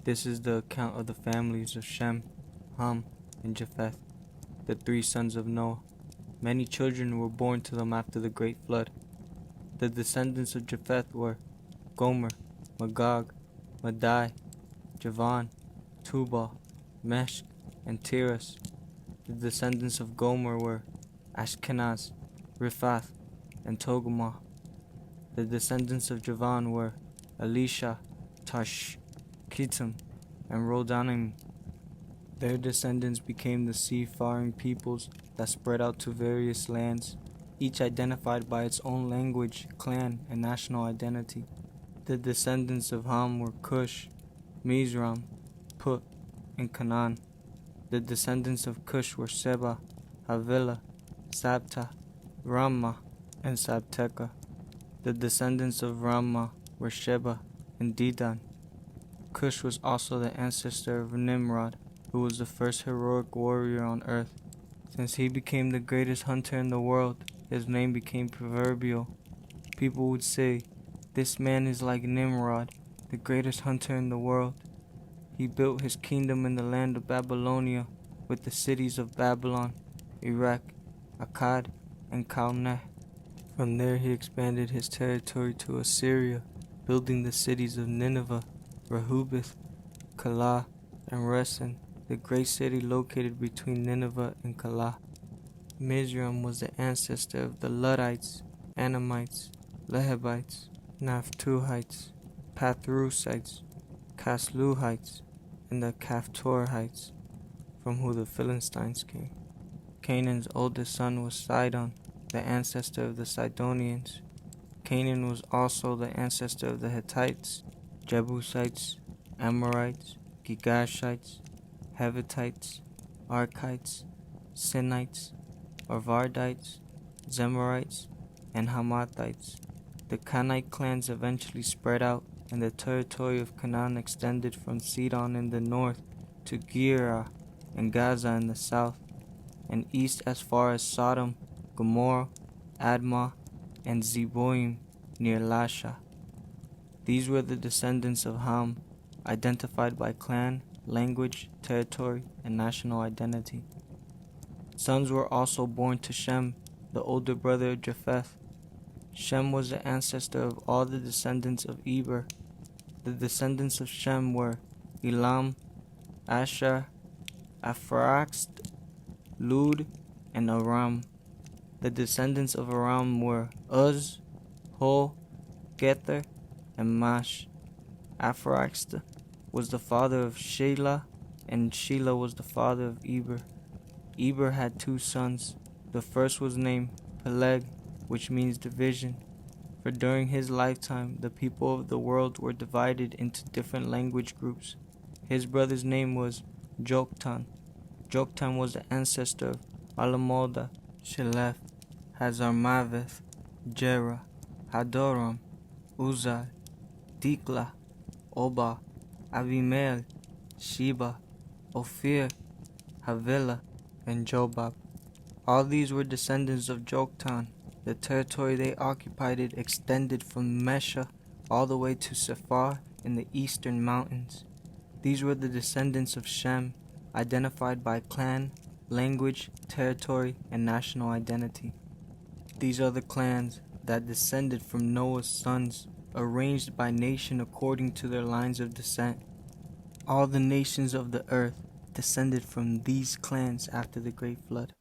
This is the account of the families of Shem, Ham, and Japheth, the three sons of Noah. Many children were born to them after the great flood. The descendants of Japheth were Gomer, Magog, Madai, Javan, Tubal, Meshech, and Tiras. The descendants of Gomer were Ashkenaz, Riphath, and Togarmah. The descendants of Javan were Elishah, Tarshish, Kittim, and Rodanim. Their descendants became the seafaring peoples that spread out to various lands, each identified by its own language, clan, and national identity. The descendants of Ham were Cush, Mizraim, Put, and Canaan. The descendants of Cush were Seba, Havilah, Sabtah, Raamah, and Sabteca. The descendants of Raamah were Sheba and Dedan. Cush was also the ancestor of Nimrod, who was the first heroic warrior on earth. Since he became the greatest hunter in the world, his name became proverbial. People would say, "This man is like Nimrod, the greatest hunter in the world." He built his kingdom in the land of Babylonia, with the cities of Babylon, Erech, Akkad, and Calneh. From there he expanded his territory to Assyria, building the cities of Nineveh, Rehoboth, Calah, and Resen, the great city located between Nineveh and Calah. Mizraim was the ancestor of the Luddites, Anamites, Lehabites, Naphtuhites, Pathrusites, Casluhites, and the Caphtorites, from whom the Philistines came. Canaan's oldest son was Sidon, the ancestor of the Sidonians. Canaan was also the ancestor of the Hittites, Jebusites, Amorites, Gigashites, Hevitites, Archites, Sinites, Arvadites, Zemarites, and Hamathites. The Canaanite clans eventually spread out, and the territory of Canaan extended from Sidon in the north to Gerar and Gaza in the south, and east as far as Sodom, Gomorrah, Admah, and Zeboim near Lasha. These were the descendants of Ham, identified by clan, language, territory, and national identity. Sons were also born to Shem, the older brother of Japheth. Shem was the ancestor of all the descendants of Eber. The descendants of Shem were Elam, Asher, Apharaxd, Lud, and Aram. The descendants of Aram were Uz, Hol, Gether, and Mash. Apharaxd was the father of Shelah, and Shelah was the father of Eber. Eber had two sons. The first was named Peleg, which means division, for during his lifetime the people of the world were divided into different language groups. His brother's name was Joktan. Joktan was the ancestor of Alamoda, Shelef, Hazarmaveth, Jerah, Hadoram, Uzal, Dikla, Oba, Abimael, Sheba, Ophir, Havilah, and Jobab. All these were descendants of Joktan. The territory they occupied extended from Meshech all the way to Sephar in the eastern mountains. These were the descendants of Shem, identified by clan, language, territory, and national identity. These are the clans that descended from Noah's sons, arranged by nation according to their lines of descent. All the nations of the earth descended from these clans after the great flood.